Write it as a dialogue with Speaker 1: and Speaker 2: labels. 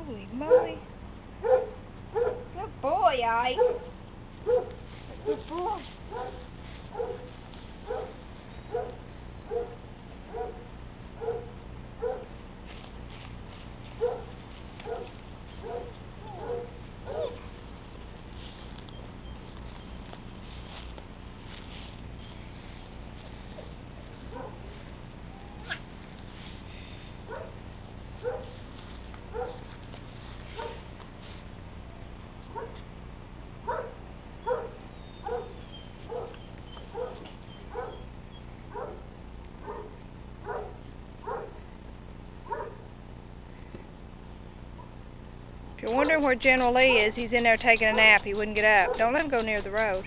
Speaker 1: Holy moly. Good boy, Ike. Good boy. If you're wondering where General Lee is, he's in there taking a nap. He wouldn't get up. Don't let him go near the road.